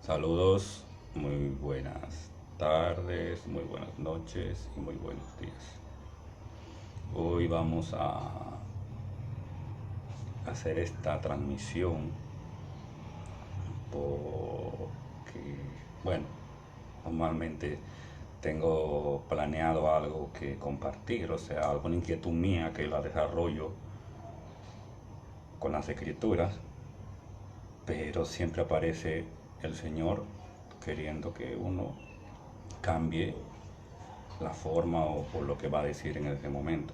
Saludos, muy buenas tardes, muy buenas noches y muy buenos días. Hoy vamos a hacer esta transmisión porque, bueno, normalmente tengo planeado algo que compartir, o sea, alguna inquietud mía que la desarrollo con las escrituras, pero siempre aparece el Señor queriendo que uno cambie la forma o por lo que va a decir en ese momento.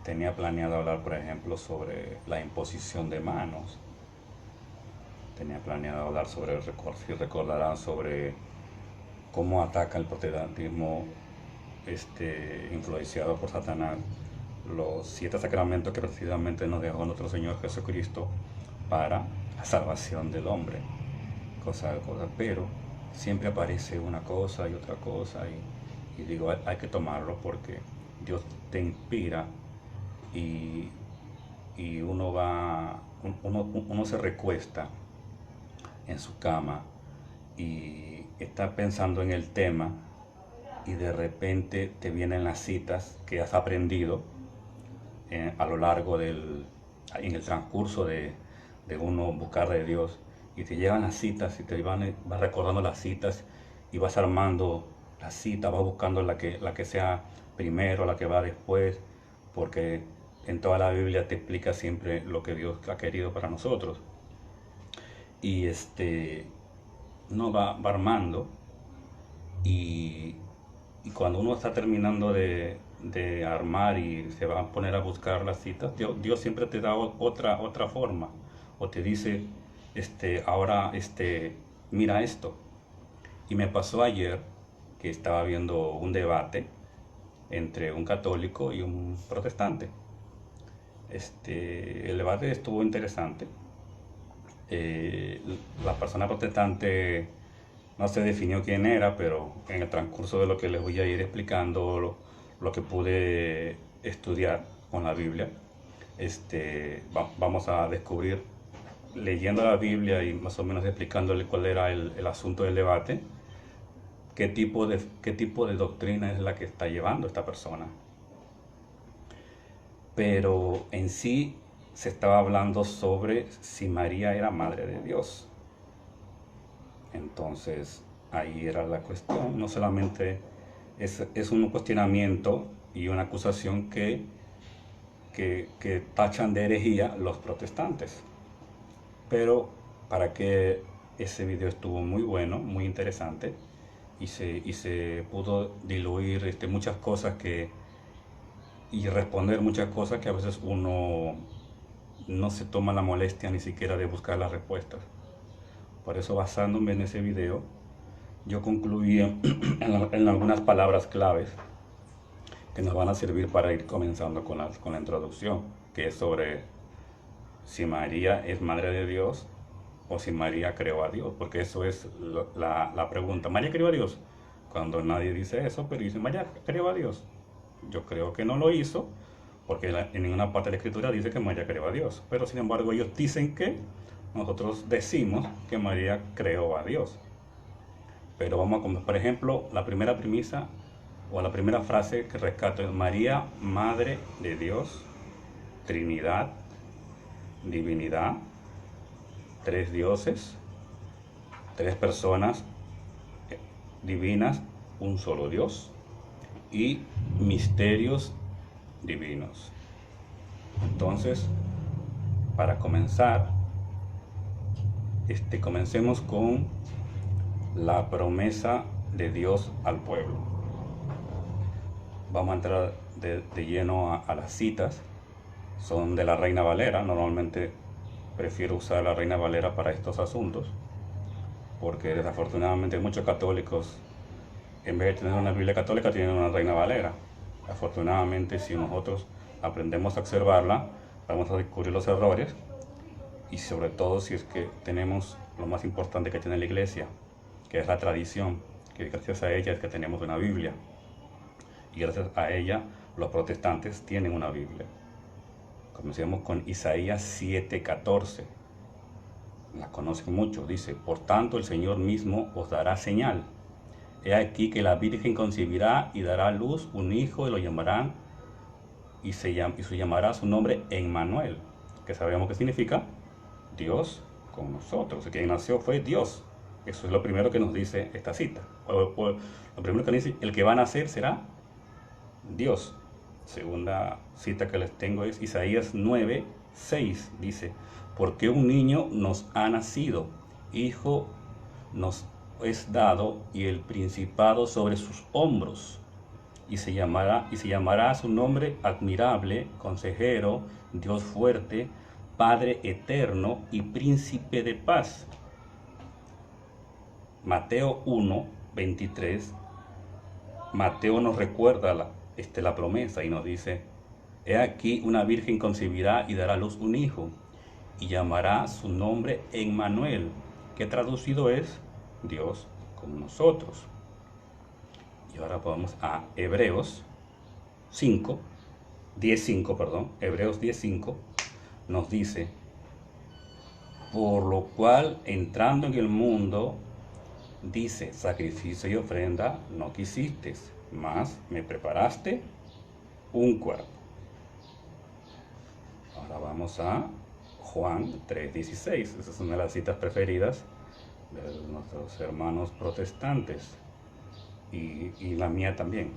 Tenía planeado hablar, por ejemplo, sobre la imposición de manos. Tenía planeado hablar sobre, si recordarán, sobre cómo ataca el protestantismo influenciado por Satanás los 7 sacramentos que precisamente nos dejó nuestro Señor Jesucristo para la salvación del hombre. Cosas, pero siempre aparece una cosa y otra cosa y digo, hay que tomarlo porque Dios te inspira y, y uno se recuesta en su cama y está pensando en el tema y de repente te vienen las citas que has aprendido a lo largo en el transcurso de uno buscar de Dios y te llegan las citas y vas recordando las citas y vas armando la cita, vas buscando la que sea primero, la que va después, porque en toda la Biblia te explica siempre lo que Dios ha querido para nosotros. Y uno va armando y, y cuando uno está terminando de armar y se va a poner a buscar las citas, Dios siempre te da otra forma o te dice, ahora, mira esto. Y me pasó ayer que estaba viendo un debate entre un católico y un protestante. El debate estuvo interesante. Eh, la persona protestante no se definió quién era, pero en el transcurso de lo que les voy a ir explicando, lo que pude estudiar con la Biblia, vamos a descubrir, leyendo la Biblia y más o menos explicándole cuál era el asunto del debate, qué tipo de doctrina es la que está llevando esta persona. Pero en sí se estaba hablando sobre si María era madre de Dios. Entonces, ahí era la cuestión. No solamente es un cuestionamiento y una acusación que tachan de herejía los protestantes. Pero para que ese video estuvo muy bueno, muy interesante, y se pudo diluir muchas cosas y responder muchas cosas que a veces uno no se toma la molestia ni siquiera de buscar las respuestas. Por eso, basándome en ese video, yo concluí en algunas palabras claves que nos van a servir para ir comenzando con la introducción, que es sobre si María es madre de Dios o si María creó a Dios, porque eso es la pregunta. ¿María creó a Dios? Cuando nadie dice eso, pero dice, María creó a Dios. Yo creo que no lo hizo, porque en ninguna parte de la escritura dice que María creó a Dios. Pero sin embargo ellos dicen que nosotros decimos que María creó a Dios. Pero vamos a comer, por ejemplo, la primera premisa o la primera frase que rescato es María, Madre de Dios, Trinidad, Divinidad, tres dioses, tres personas divinas, un solo Dios y misterios divinos. Entonces, para comenzar, comencemos con la promesa de Dios al pueblo. Vamos a entrar de lleno a las citas. Son de la Reina Valera. Normalmente prefiero usar la Reina Valera para estos asuntos, porque desafortunadamente muchos católicos, en vez de tener una Biblia católica, tienen una Reina Valera. Afortunadamente, si nosotros aprendemos a observarla, vamos a descubrir los errores y sobre todo si es que tenemos lo más importante que tiene la iglesia, que es la tradición, que gracias a ella es que tenemos una Biblia y gracias a ella los protestantes tienen una Biblia. Comencemos con Isaías 7:14. la conocen mucho, dice, por tanto el Señor mismo os dará señal. He aquí que la Virgen concebirá y dará a luz un hijo y lo llamarán, y se llamará su nombre Emmanuel, que sabemos que significa Dios con nosotros. Quien nació fue Dios. Eso es lo primero que nos dice esta cita. Lo primero que nos dice, el que va a nacer será Dios. Segunda cita que les tengo es Isaías 9:6. Dice, porque un niño nos ha nacido, hijo nos es dado, y el principado sobre sus hombros. Y se llamará su nombre admirable, consejero, Dios fuerte, Padre eterno y príncipe de paz. Mateo 1:23. Mateo nos recuerda la promesa y nos dice, he aquí una virgen concebirá y dará a luz un hijo, y llamará su nombre Emmanuel, que traducido es Dios con nosotros. Y ahora vamos a Hebreos 10:5, Hebreos 10:5 nos dice, por lo cual entrando en el mundo, dice, sacrificio y ofrenda no quisiste, mas me preparaste un cuerpo. Ahora vamos a Juan 3:16, esa es una de las citas preferidas de nuestros hermanos protestantes y la mía también.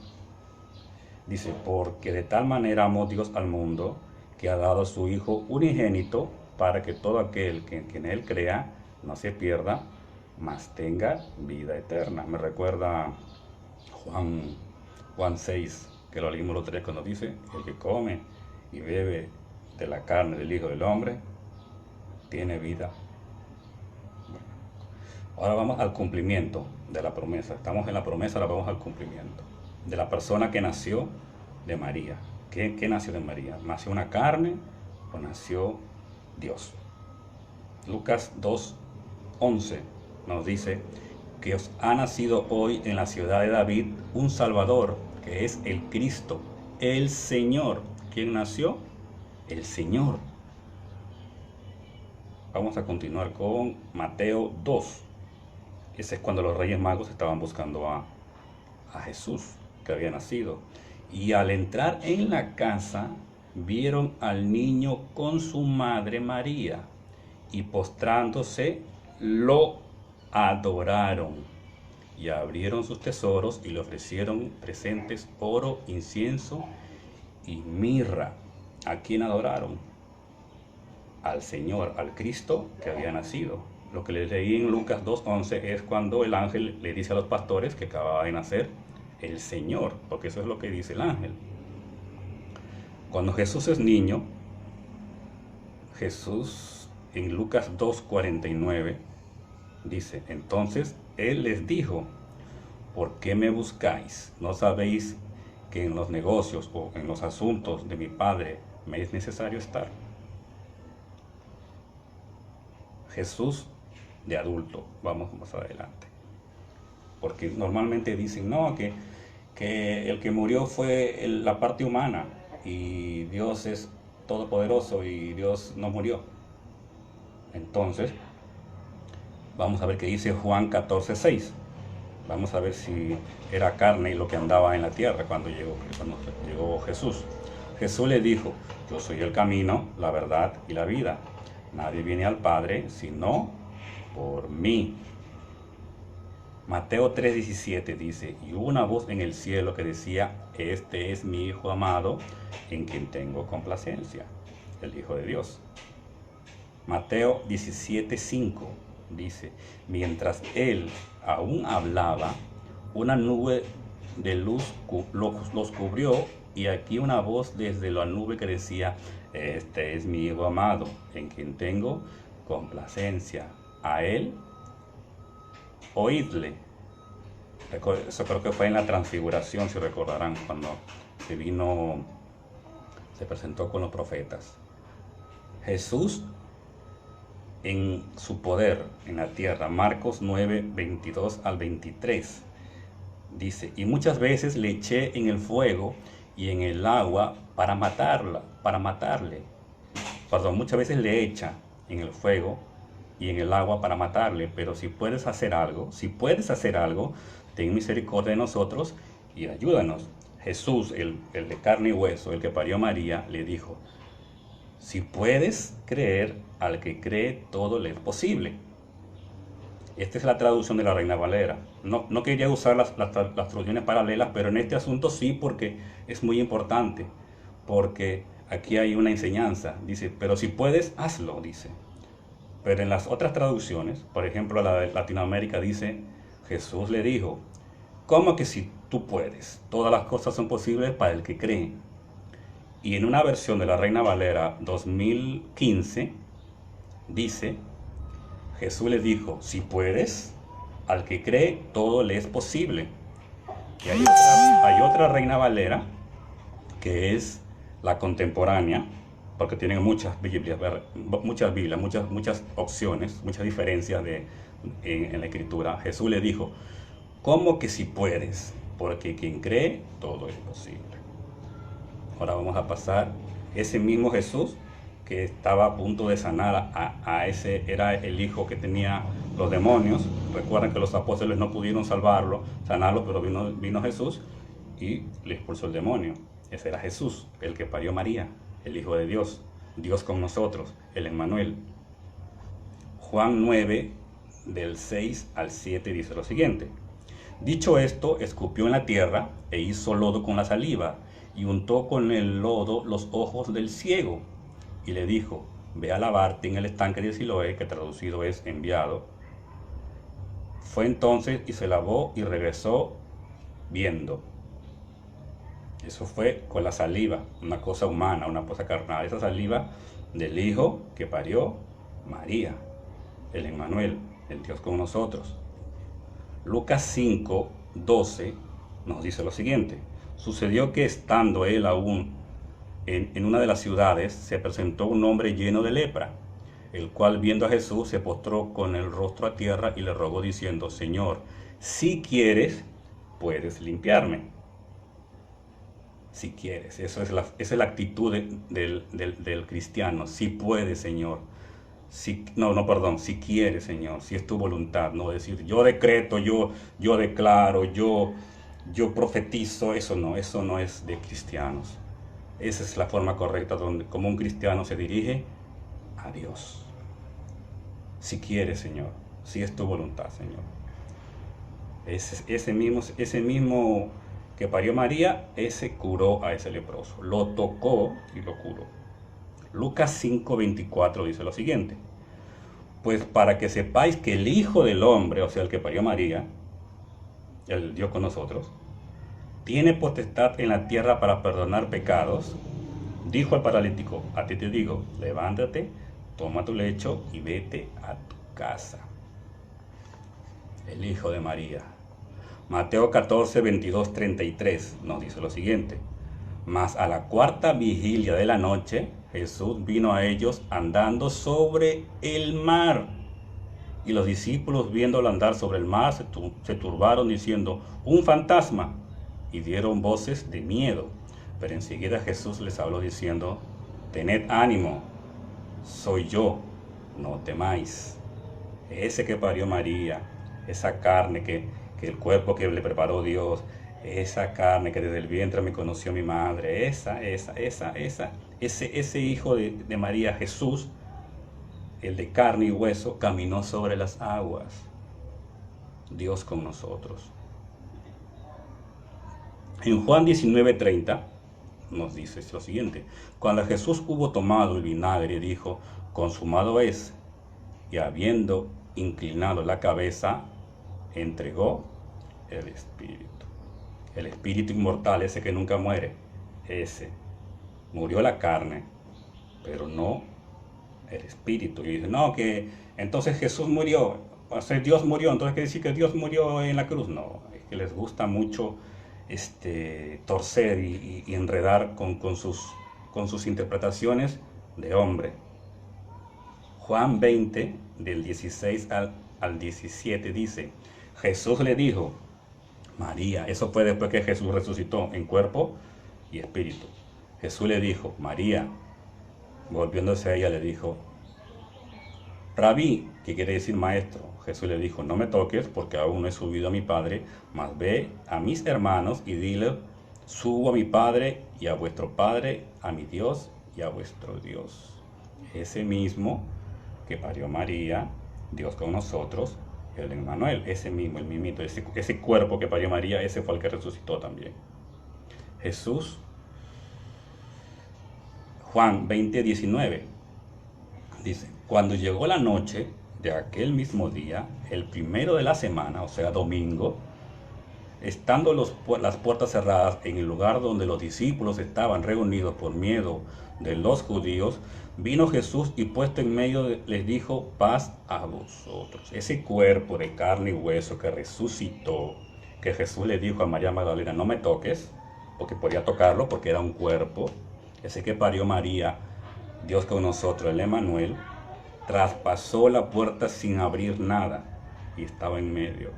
Dice, porque de tal manera amó Dios al mundo, que ha dado a su Hijo unigénito, para que todo aquel que en él crea no se pierda, mas tenga vida eterna. Me recuerda Juan 6, que lo leímos los tres, cuando dice, el que come y bebe de la carne del Hijo del Hombre, tiene vida. Bueno, ahora vamos al cumplimiento de la promesa. Estamos en la promesa, ahora vamos al cumplimiento. De la persona que nació de María. ¿Qué nació de María? ¿Nació una carne o nació Dios? Lucas 2:11 nos dice que os ha nacido hoy en la ciudad de David un Salvador, que es el Cristo, el Señor. ¿Quién nació? El Señor. Vamos a continuar con Mateo 2. Ese es cuando los Reyes Magos estaban buscando a Jesús, que había nacido. Y al entrar en la casa, vieron al niño con su madre María, y postrándose, lo adoraron. Y abrieron sus tesoros y le ofrecieron presentes, oro, incienso y mirra. ¿A quién adoraron? Al Señor, al Cristo que había nacido. Lo que les leí en Lucas 2:11 es cuando el ángel le dice a los pastores que acababa de nacer el Señor, porque eso es lo que dice el ángel. Cuando Jesús es niño, Jesús en Lucas 2:49 dice, entonces él les dijo, ¿por qué me buscáis? ¿No sabéis que en los negocios o en los asuntos de mi Padre me es necesario estar? Jesús de adulto, vamos más adelante. Porque normalmente dicen, no, que el que murió fue la parte humana y Dios es todopoderoso y Dios no murió. Entonces, vamos a ver qué dice Juan 14:6. Vamos a ver si era carne lo que andaba en la tierra cuando llegó Jesús. Jesús le dijo, yo soy el camino, la verdad y la vida. Nadie viene al Padre sino por mí. Mateo 3:17 dice, y hubo una voz en el cielo que decía, este es mi Hijo amado, en quien tengo complacencia, el Hijo de Dios. Mateo 17:5 dice, mientras él aún hablaba, una nube de luz los cubrió, y aquí una voz desde la nube que decía, este es mi Hijo amado, en quien tengo complacencia. A él oídle. Eso creo que fue en la transfiguración, si recordarán, cuando se presentó con los profetas. Jesús en su poder en la tierra, Marcos 9:22-23, dice, y muchas veces le eché en el fuego y en el agua para matarle. Muchas veces le echa en el fuego y en el agua para matarle, pero si puedes hacer algo, ten misericordia de nosotros y ayúdanos. Jesús, el de carne y hueso, el que parió a María, le dijo, si puedes creer, al que cree todo le es posible. Esta es la traducción de la Reina Valera. No quería usar las traducciones paralelas, pero en este asunto sí, porque es muy importante. Porque aquí hay una enseñanza. Dice, pero si puedes, hazlo, dice. Pero en las otras traducciones, por ejemplo, la de Latinoamérica dice, Jesús le dijo, ¿cómo que si tú puedes? Todas las cosas son posibles para el que cree. Y en una versión de la Reina Valera 2015, dice, Jesús le dijo, si puedes, al que cree, todo le es posible. Y hay otra Reina Valera, que es la contemporánea, porque tienen muchas Biblias, muchas opciones, muchas diferencias en la escritura. Jesús le dijo, ¿cómo que si puedes? Porque quien cree, todo es posible. Ahora vamos a pasar ese mismo Jesús que estaba a punto de sanar a ese, era el hijo que tenía los demonios. Recuerden que los apóstoles no pudieron sanarlo, pero vino Jesús y le expulsó el demonio. Ese era Jesús, el que parió María, el Hijo de Dios, Dios con nosotros, el Emmanuel. Juan 9, del 6 al 7 dice lo siguiente. Dicho esto, escupió en la tierra e hizo lodo con la saliva y untó con el lodo los ojos del ciego y le dijo, ve a lavarte en el estanque de Siloé, que traducido es enviado. Fue entonces y se lavó y regresó viendo. Eso fue con la saliva, una cosa humana, una cosa carnal. Esa saliva del hijo que parió María, el Emmanuel, el Dios con nosotros. Lucas 5, 12 nos dice lo siguiente. Sucedió que estando él aún en una de las ciudades, se presentó un hombre lleno de lepra, el cual viendo a Jesús se postró con el rostro a tierra y le rogó diciendo, Señor, si quieres, puedes limpiarme. Si quieres, esa es la actitud del cristiano. Si puedes, Señor. Si quieres, Señor, si es tu voluntad, no decir yo decreto, yo declaro, yo profetizo, eso no es de cristianos. Esa es la forma correcta como un cristiano se dirige a Dios. Si quieres, Señor, si es tu voluntad, Señor. Ese mismo que parió María, ese curó a ese leproso, lo tocó y lo curó. Lucas 5:24 dice lo siguiente. Pues para que sepáis que el Hijo del Hombre, o sea, el que parió María, el Dios con nosotros, tiene potestad en la tierra para perdonar pecados, dijo al paralítico, a ti te digo, levántate, toma tu lecho y vete a tu casa. El Hijo de María. Mateo 14, 22, 33 nos dice lo siguiente. Mas a la cuarta vigilia de la noche, Jesús vino a ellos andando sobre el mar. Y los discípulos, viéndolo andar sobre el mar, se turbaron diciendo, un fantasma, y dieron voces de miedo. Pero enseguida Jesús les habló diciendo, tened ánimo, soy yo, no temáis. Ese que parió María, esa carne que el cuerpo que le preparó Dios, esa carne que desde el vientre me conoció mi madre, ese hijo de María, Jesús, el de carne y hueso, caminó sobre las aguas. Dios con nosotros. En Juan 19:30 nos dice lo siguiente. Cuando Jesús hubo tomado el vinagre, dijo, consumado es, y habiendo inclinado la cabeza, entregó el Espíritu. El Espíritu inmortal, ese que nunca muere, ese. Murió la carne, pero no el Espíritu. Y dice, no, que entonces Jesús murió, o sea, Dios murió, entonces quiere decir que Dios murió en la cruz. No, es que les gusta mucho torcer y enredar con sus interpretaciones de hombre. Juan 20, del 16 al 17 dice, Jesús le dijo, María, eso fue después que Jesús resucitó en cuerpo y espíritu. Jesús le dijo, María, volviéndose a ella le dijo, Rabí, que quiere decir maestro. Jesús le dijo, no me toques porque aún no he subido a mi Padre, mas ve a mis hermanos y dile, subo a mi Padre y a vuestro Padre, a mi Dios y a vuestro Dios. Ese mismo que parió María, Dios con nosotros, el Emmanuel, ese mismo, el mimito, ese cuerpo que parió María, ese fue el que resucitó también. Jesús, Juan 20:19, dice, cuando llegó la noche de aquel mismo día, el primero de la semana, o sea, domingo, estando las puertas cerradas en el lugar donde los discípulos estaban reunidos por miedo de los judíos, vino Jesús y puesto en medio les dijo, paz a vosotros. Ese cuerpo de carne y hueso que resucitó, que Jesús le dijo a María Magdalena, no me toques, porque podía tocarlo porque era un cuerpo, ese que parió María, Dios con nosotros, el Emmanuel, traspasó la puerta sin abrir nada y estaba en medio.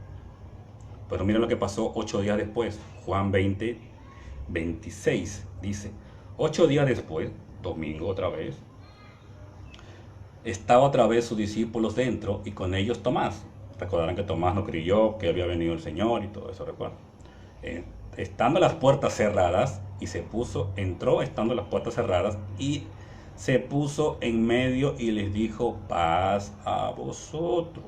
Pero mira lo que pasó 8 días después. Juan 20:26 dice, 8 días después, domingo otra vez, estaba otra vez sus discípulos dentro y con ellos Tomás. Recordarán que Tomás no creyó que había venido el Señor y todo eso, recuerdan. Estando las puertas cerradas y entró estando las puertas cerradas y se puso en medio y les dijo, paz a vosotros.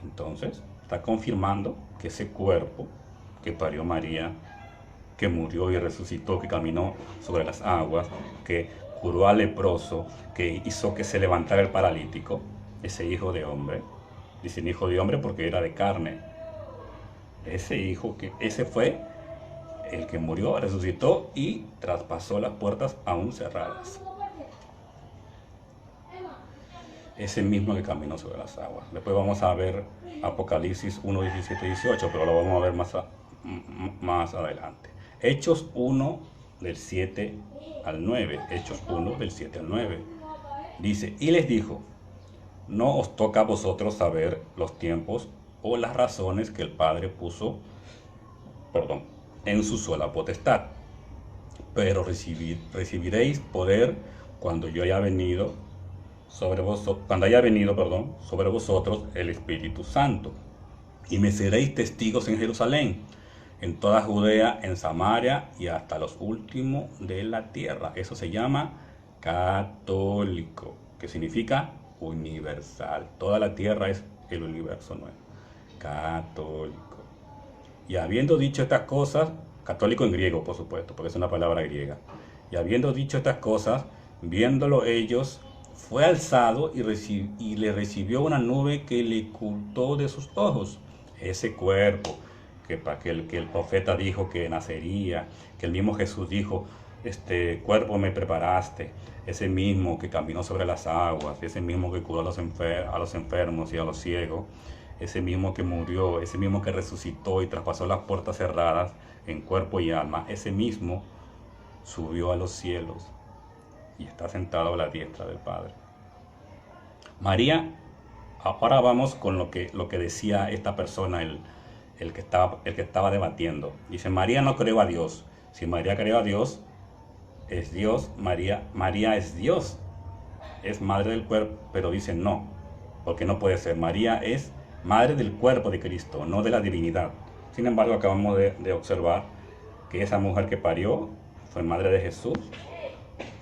Entonces, está confirmando que ese cuerpo que parió María, que murió y resucitó, que caminó sobre las aguas, que curó al leproso, que hizo que se levantara el paralítico, ese hijo de hombre, dicen hijo de hombre porque era de carne, ese fue el que murió, resucitó y traspasó las puertas aún cerradas. Ese mismo que caminó sobre las aguas. Después vamos a ver Apocalipsis 1, 17 y 18, pero lo vamos a ver más adelante. Hechos 1, del 7 al 9. Hechos 1, del 7 al 9. Dice, y les dijo, no os toca a vosotros saber los tiempos o las razones que el Padre puso, en su sola potestad, pero recibiréis poder cuando haya venido sobre vosotros el Espíritu Santo, y me seréis testigos en Jerusalén, en toda Judea, en Samaria y hasta los últimos de la tierra. Eso se llama católico, que significa universal. Toda la tierra es el universo nuevo. Católico. Y habiendo dicho estas cosas, católico en griego, por supuesto, porque es una palabra griega. Y habiendo dicho estas cosas, viéndolo ellos, fue alzado y le recibió una nube que le ocultó de sus ojos. Ese cuerpo que el profeta dijo que nacería, que el mismo Jesús dijo, este cuerpo me preparaste, ese mismo que caminó sobre las aguas, ese mismo que curó a los enfermos y a los ciegos, ese mismo que murió, ese mismo que resucitó y traspasó las puertas cerradas en cuerpo y alma, ese mismo subió a los cielos y está sentado a la diestra del Padre. María, ahora vamos con lo que decía esta persona, el que estaba debatiendo. Dice, María no creó a Dios. Si María creó a Dios, es Dios, María es Dios, es madre del cuerpo, pero dice no, porque no puede ser. María es madre del cuerpo de Cristo, no de la divinidad. Sin embargo, acabamos de observar que esa mujer que parió fue madre de Jesús,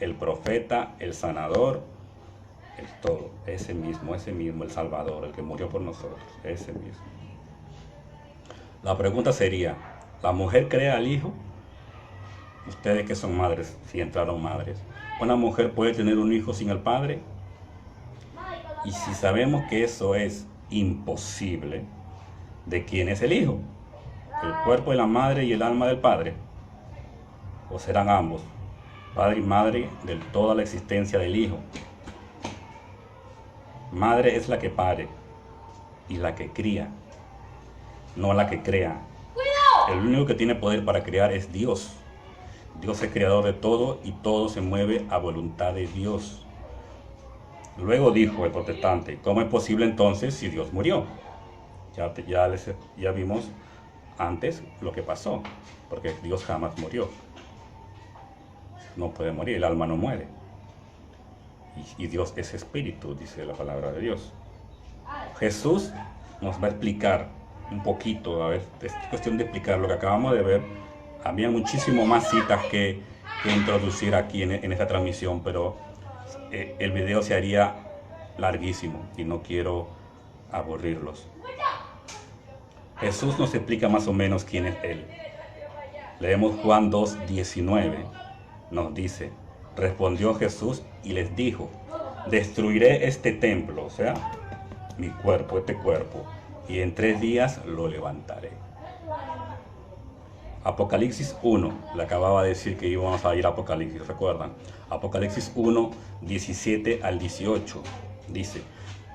el profeta, el sanador, el todo, ese mismo, el Salvador, el que murió por nosotros, ese mismo. La pregunta sería, ¿la mujer crea al hijo? Ustedes que son madres, si entraron madres, ¿una mujer puede tener un hijo sin el padre? Y si sabemos que eso es imposible, ¿de quién es el hijo? ¿El cuerpo de la madre y el alma del padre? ¿O serán ambos, padre y madre, de toda la existencia del hijo? Madre es la que pare y la que cría, no la que crea. El único que tiene poder para crear es Dios. Dios es creador de todo y todo se mueve a voluntad de Dios. Luego dijo el protestante, ¿cómo es posible entonces si Dios murió? Ya vimos antes lo que pasó, porque Dios jamás murió. No puede morir, el alma no muere. y Dios es espíritu, dice la palabra de Dios. Jesús nos va a explicar un poquito, a ver, es cuestión de explicar lo que acabamos de ver. Había muchísimo más citas que introducir aquí en esta transmisión, pero el video se haría larguísimo y no quiero aburrirlos. Jesús nos explica más o menos quién es Él. Leemos Juan 2:19. Nos dice: respondió Jesús y les dijo: destruiré este templo, o sea, mi cuerpo, este cuerpo, y en 3 días lo levantaré. Apocalipsis 1, le acababa de decir que íbamos a ir a Apocalipsis, ¿recuerdan? Apocalipsis 1, 17 al 18, dice: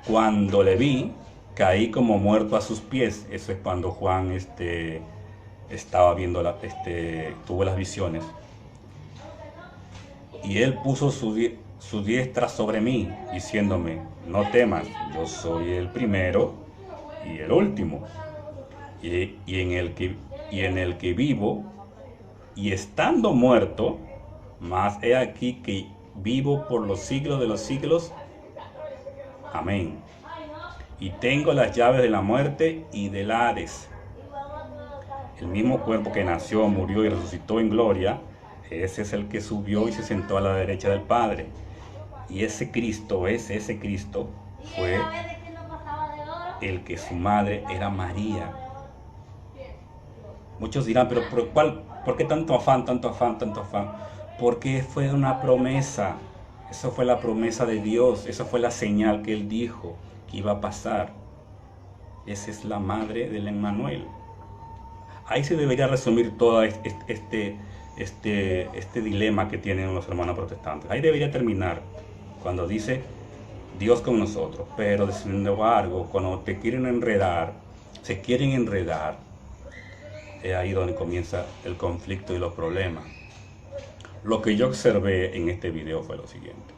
cuando le vi, caí como muerto a sus pies. Eso es cuando Juan estaba viendo, tuvo las visiones. Y él puso su diestra sobre mí, diciéndome: no temas, yo soy el primero y el último, y en el que vivo, y estando muerto, mas he aquí que vivo por los siglos de los siglos. Amén. Y tengo las llaves de la muerte y del Hades. El mismo cuerpo que nació, murió y resucitó en gloria, ese es el que subió y se sentó a la derecha del Padre. Y ese Cristo fue el que su madre era María. Muchos dirán: pero ¿por qué tanto afán, tanto afán, tanto afán? Porque fue una promesa. Eso fue la promesa de Dios. Esa fue la señal que Él dijo que iba a pasar. Esa es la madre del Emmanuel. Ahí se debería resumir todo este dilema que tienen los hermanos protestantes. Ahí debería terminar cuando dice Dios con nosotros. Pero sin embargo, cuando se quieren enredar, es ahí donde comienza el conflicto y los problemas. Lo que yo observé en este video fue lo siguiente.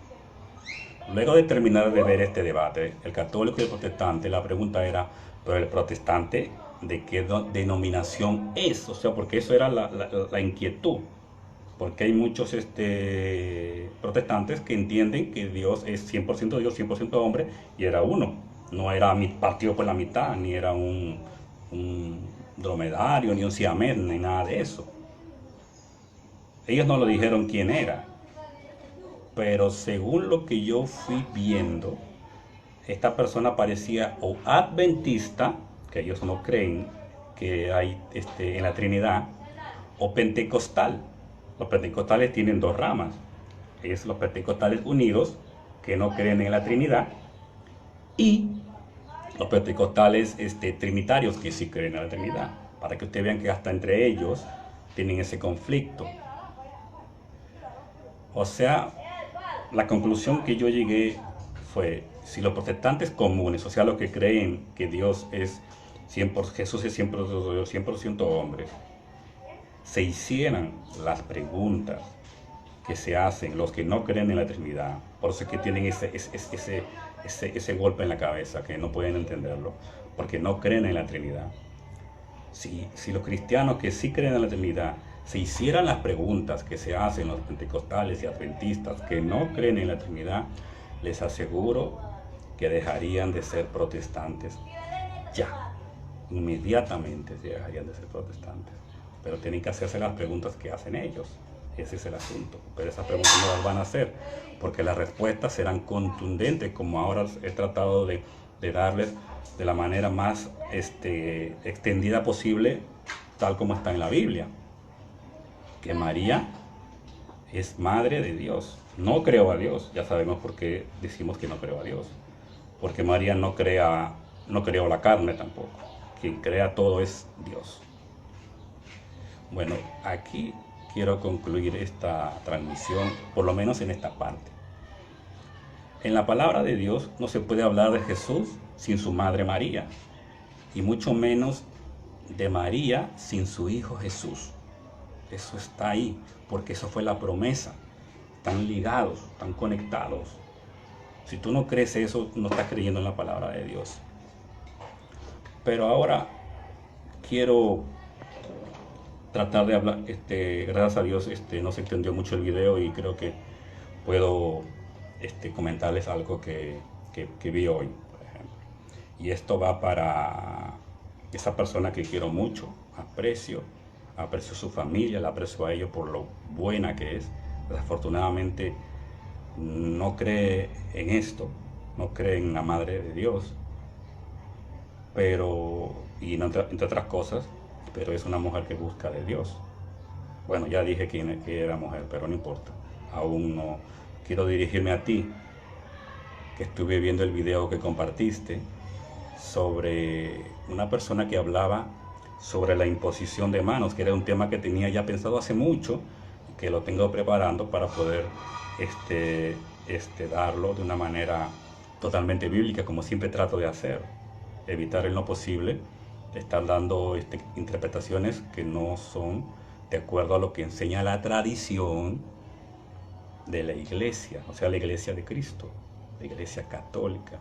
Luego de terminar de ver este debate, el católico y el protestante, la pregunta era: ¿pero el protestante de qué denominación es? O sea, porque eso era la inquietud. Porque hay muchos protestantes que entienden que Dios es 100% Dios, 100% hombre, y era uno. No era partido por la mitad, ni era un dromedario, ni un siamés, ni nada de eso. Ellos no lo dijeron quién era. Pero según lo que yo fui viendo, esta persona parecía o adventista, que ellos no creen que hay en la Trinidad, o pentecostal. Los pentecostales tienen 2 ramas. Es los pentecostales unidos, que no creen en la Trinidad, y los pentecostales trinitarios, que sí creen en la Trinidad. Para que ustedes vean que hasta entre ellos tienen ese conflicto. O sea, la conclusión que yo llegué fue: si los protestantes comunes, o sea, los que creen que Dios es 100%, Jesús es 100% hombre, se hicieran las preguntas que se hacen los que no creen en la Trinidad, por eso es que tienen ese golpe en la cabeza, que no pueden entenderlo, porque no creen en la Trinidad. Si los cristianos que sí creen en la Trinidad se hicieran las preguntas que se hacen los pentecostales y adventistas que no creen en la Trinidad, les aseguro que dejarían de ser protestantes. Ya, inmediatamente dejarían de ser protestantes. Pero tienen que hacerse las preguntas que hacen ellos. Ese es el asunto. Pero esas preguntas no las van a hacer, porque las respuestas serán contundentes, como ahora he tratado de darles de la manera más extendida posible, tal como está en la Biblia. Que María es madre de Dios. No creó a Dios. Ya sabemos por qué decimos que no creó a Dios. Porque María no creó la carne tampoco. Quien crea todo es Dios. Bueno, aquí quiero concluir esta transmisión, por lo menos en esta parte. En la palabra de Dios no se puede hablar de Jesús sin su madre María, y mucho menos de María sin su hijo Jesús. Eso está ahí, porque eso fue la promesa. Están ligados, están conectados. Si tú no crees eso, no estás creyendo en la palabra de Dios. Pero ahora quiero tratar de hablar, gracias a Dios no se extendió mucho el video y creo que puedo comentarles algo que vi hoy, por ejemplo. Y esto va para esa persona que quiero mucho, aprecio su familia, la aprecio a ellos por lo buena que es. Desafortunadamente no cree en esto, no cree en la Madre de Dios, pero, y entre otras cosas, pero es una mujer que busca de Dios. Bueno, ya dije que era mujer, pero no importa. Aún no quiero dirigirme a ti, que estuve viendo el video que compartiste sobre una persona que hablaba sobre la imposición de manos, que era un tema que tenía ya pensado hace mucho, que lo tengo preparando para poder darlo de una manera totalmente bíblica, como siempre trato de hacer, evitar en lo posible estar dando interpretaciones que no son de acuerdo a lo que enseña la tradición de la iglesia, o sea, la iglesia de Cristo, la iglesia católica.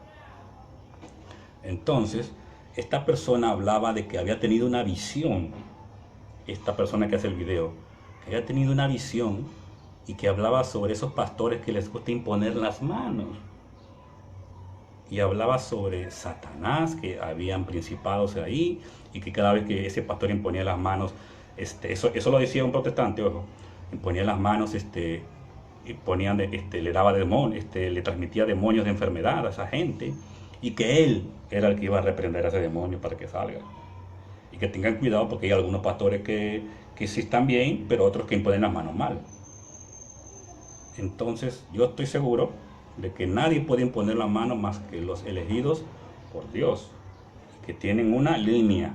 Entonces, esta persona hablaba de que había tenido una visión, esta persona que hace el video, que había tenido una visión y que hablaba sobre esos pastores que les gusta imponer las manos. Y hablaba sobre Satanás, que habían principados ahí, y que cada vez que ese pastor imponía las manos, eso lo decía un protestante, ojo, imponía las manos, y le daba demonios, le transmitía demonios de enfermedad a esa gente, y que él era el que iba a reprender a ese demonio para que salga. Y que tengan cuidado porque hay algunos pastores que sí están bien, pero otros que imponen las manos mal. Entonces yo estoy seguro de que nadie puede imponer la mano más que los elegidos por Dios, que tienen una línea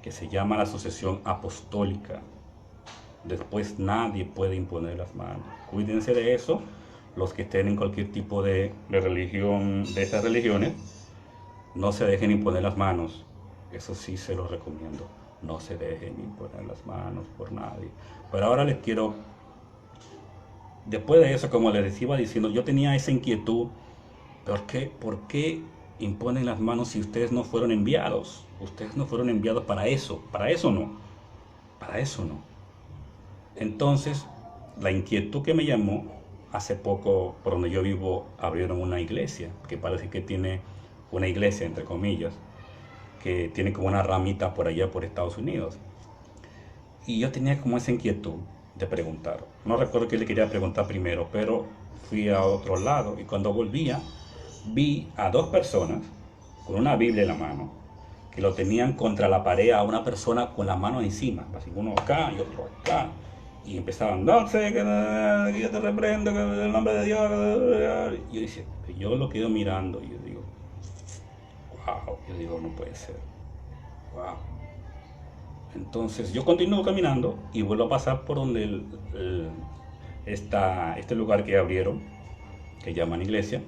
que se llama la sucesión apostólica. Después nadie puede imponer las manos. Cuídense de eso, los que estén en cualquier tipo de religión, de estas religiones, no se dejen imponer las manos. Eso sí se los recomiendo. No se dejen imponer las manos por nadie. Pero ahora les quiero, después de eso, como les iba diciendo, yo tenía esa inquietud. ¿Por qué imponen las manos si ustedes no fueron enviados? Ustedes no fueron enviados para eso no. Para eso no. Entonces, la inquietud que me llamó, hace poco, por donde yo vivo, abrieron una iglesia, que parece que tiene una iglesia, entre comillas, que tiene como una ramita por allá por Estados Unidos. Y yo tenía como esa inquietud de preguntar. No recuerdo qué le quería preguntar primero, pero fui a otro lado y cuando volvía, vi a dos personas con una Biblia en la mano, que lo tenían contra la pared a una persona con la mano encima, así uno acá y otro acá. Y empezaban, no sé, que yo te reprendo, que en el nombre de Dios. Y yo lo quedo mirando y yo digo, wow, no puede ser, wow. Entonces yo continúo caminando y vuelvo a pasar por donde este lugar que abrieron, que llaman iglesia,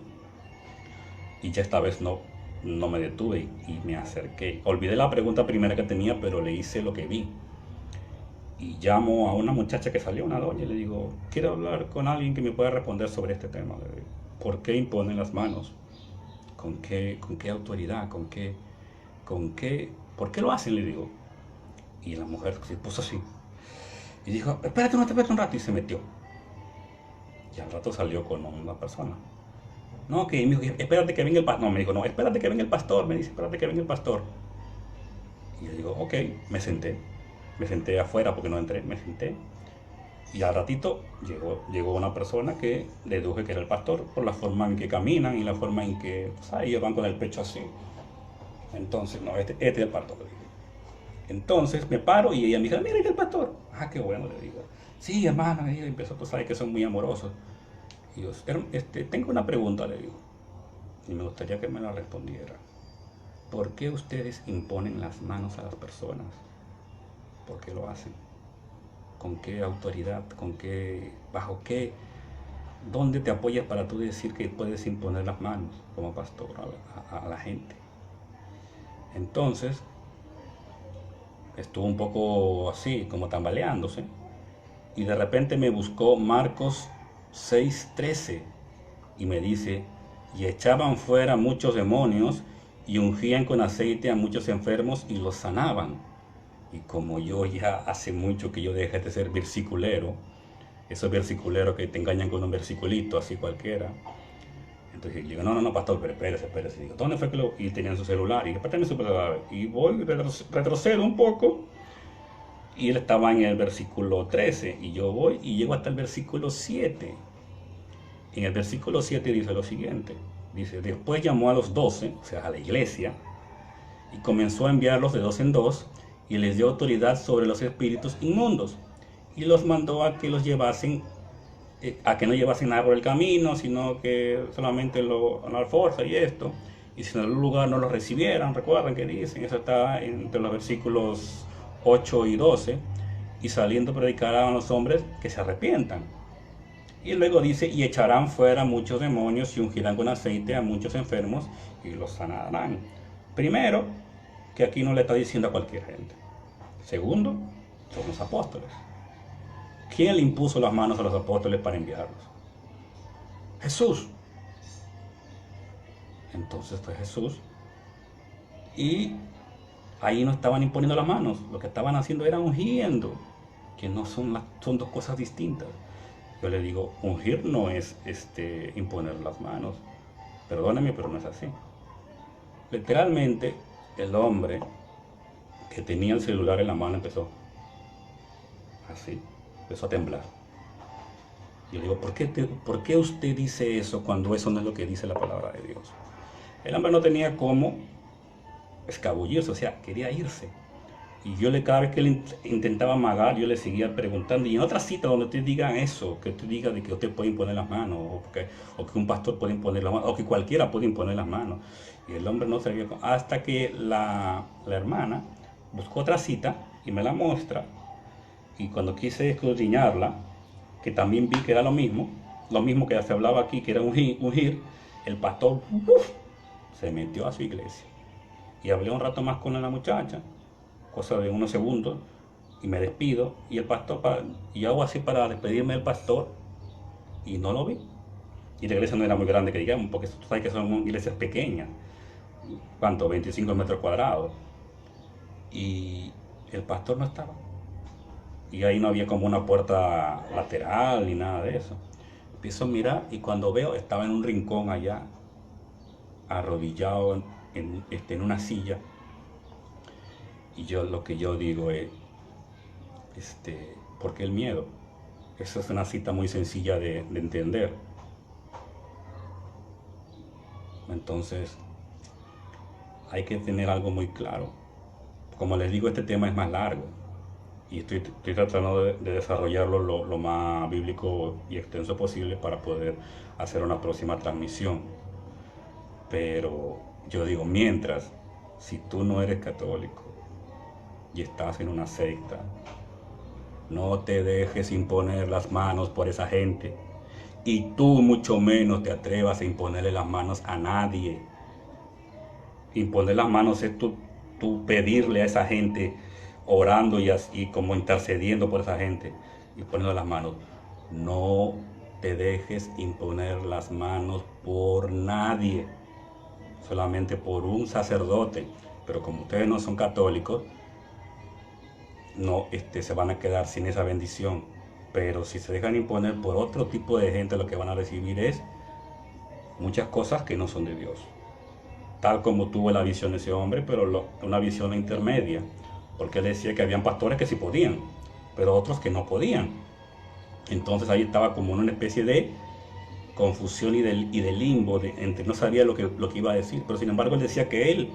y ya esta vez no me detuve y me acerqué. Olvidé la pregunta primera que tenía, pero le hice lo que vi. Y llamo a una muchacha que salió, una doña, y le digo, quiero hablar con alguien que me pueda responder sobre este tema. Le digo, ¿por qué imponen las manos? ¿Con qué autoridad? ¿Por qué lo hacen? Le digo. Y la mujer se puso así. Y dijo, espérate un rato, y se metió. Y al rato salió con una persona. No, que me dijo, espérate que venga el pastor. No, me dijo, no, espérate que venga el pastor. Me dice, espérate que venga el pastor. Y yo digo, ok, me senté. Me senté afuera porque no entré, me senté. Y al ratito llegó una persona que deduje que era el pastor por la forma en que caminan y la forma en que, ellos van con el pecho así. Entonces, no, este es el pastor. Entonces me paro y ella me dice, mira, este es el pastor. Ah, qué bueno, le digo. Sí, hermana, y empezó, tú sabes que son muy amorosos. Y yo, tengo una pregunta, le digo. Y me gustaría que me la respondiera. ¿Por qué ustedes imponen las manos a las personas? ¿Por qué lo hacen? ¿Con qué autoridad? ¿Bajo qué? ¿Dónde te apoyas para tú decir que puedes imponer las manos como pastor a la gente? Entonces, estuvo un poco así, como tambaleándose. Y de repente me buscó Marcos 6:13 y me dice, y echaban fuera muchos demonios y ungían con aceite a muchos enfermos y los sanaban. Y como yo ya hace mucho que yo dejé de ser versiculero, esos versiculeros que te engañan con un versiculito así cualquiera, Entonces le digo, no, no, no, pastor, pero espérese. Digo, ¿dónde fue que lo...? Y tenían su celular. Y dije, préstame su celular. Y voy, retrocedo un poco. Y él estaba en el versículo 13. Y yo voy y llego hasta el versículo 7. En el versículo 7 dice lo siguiente. Dice, después llamó a los 12, o sea, a la iglesia, y comenzó a enviarlos de dos en dos, y les dio autoridad sobre los espíritus inmundos. Y los mandó a que los llevasen, a que no llevasen nada por el camino, sino que solamente la alforja y esto. Y si en algún lugar no los recibieran, recuerden que dicen, eso está entre los versículos 8 y 12. Y saliendo predicarán a los hombres que se arrepientan. Y luego dice, y echarán fuera muchos demonios y ungirán con aceite a muchos enfermos y los sanarán. Primero, que aquí no le está diciendo a cualquier gente. Segundo, son los apóstoles. ¿Quién le impuso las manos a los apóstoles para enviarlos? Jesús. Entonces fue Jesús. Y ahí no estaban imponiendo las manos. Lo que estaban haciendo era ungiendo. Que no son dos cosas distintas. Yo le digo, ungir no es imponer las manos. Perdóneme, pero no es así. Literalmente, el hombre que tenía el celular en la mano empezó a temblar. Yo le digo, ¿por qué usted dice eso cuando eso no es lo que dice la palabra de Dios? El hombre no tenía cómo escabullirse, o sea, quería irse. Y cada vez que él intentaba amagar, yo le seguía preguntando. Y en otra cita donde te digan eso, que te diga de que usted puede imponer las manos, o que un pastor puede imponer las manos, o que cualquiera puede imponer las manos. Y el hombre no se vio, hasta que la hermana buscó otra cita y me la muestra. Y cuando quise escudriñarla, que también vi que era lo mismo que se hablaba aquí, que era ungir, el pastor se metió a su iglesia. Y hablé un rato más con la muchacha, cosa de unos segundos, y me despido, y el pastor, y hago así para despedirme del pastor, y no lo vi. Y la iglesia no era muy grande que digamos, porque tú sabes que son iglesias pequeñas. ¿Cuánto? 25 metros cuadrados. Y el pastor no estaba. Y ahí no había como una puerta lateral ni nada de eso. Empiezo a mirar y cuando veo estaba en un rincón allá, arrodillado en una silla. Y lo que yo digo es, ¿por qué el miedo? Eso es una cita muy sencilla de entender. Entonces, hay que tener algo muy claro. Como les digo, este tema es más largo. Y estoy tratando de desarrollarlo lo más bíblico y extenso posible para poder hacer una próxima transmisión. Pero yo digo, mientras, si tú no eres católico y estás en una secta, no te dejes imponer las manos por esa gente. Y tú mucho menos te atrevas a imponerle las manos a nadie. Imponer las manos es tú pedirle a esa gente, orando y como intercediendo por esa gente y poniendo las manos. No te dejes imponer las manos por nadie, solamente por un sacerdote. Pero como ustedes no son católicos, no se van a quedar sin esa bendición. Pero si se dejan imponer por otro tipo de gente, lo que van a recibir es muchas cosas que no son de Dios. Tal como tuvo la visión ese hombre, pero una visión intermedia. Porque él decía que habían pastores que sí podían, pero otros que no podían. Entonces ahí estaba como una especie de confusión y de limbo, entre no sabía lo que iba a decir. Pero sin embargo él decía que él,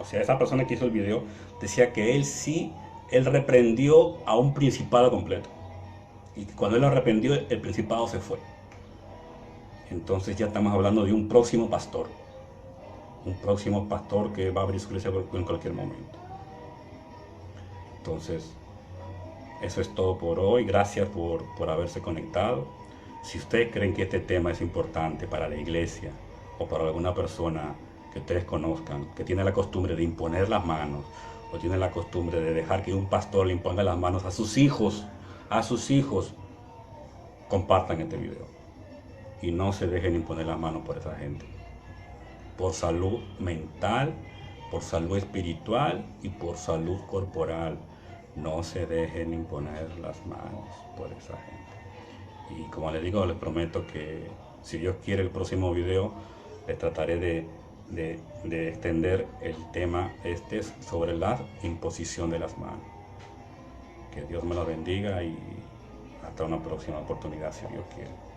o sea, esa persona que hizo el video, decía que él reprendió a un principado completo. Y cuando él lo reprendió, el principado se fue. Entonces ya estamos hablando de un próximo pastor. Un próximo pastor que va a abrir su iglesia en cualquier momento. Entonces, eso es todo por hoy. Gracias por haberse conectado. Si ustedes creen que este tema es importante para la iglesia o para alguna persona que ustedes conozcan, que tiene la costumbre de imponer las manos o tiene la costumbre de dejar que un pastor le imponga las manos a sus hijos, compartan este video. Y no se dejen imponer las manos por esa gente. Por salud mental, por salud espiritual y por salud corporal. No se dejen imponer las manos por esa gente. Y como les digo, les prometo que si Dios quiere el próximo video les trataré de extender el tema sobre la imposición de las manos. Que Dios me lo bendiga y hasta una próxima oportunidad, si Dios quiere.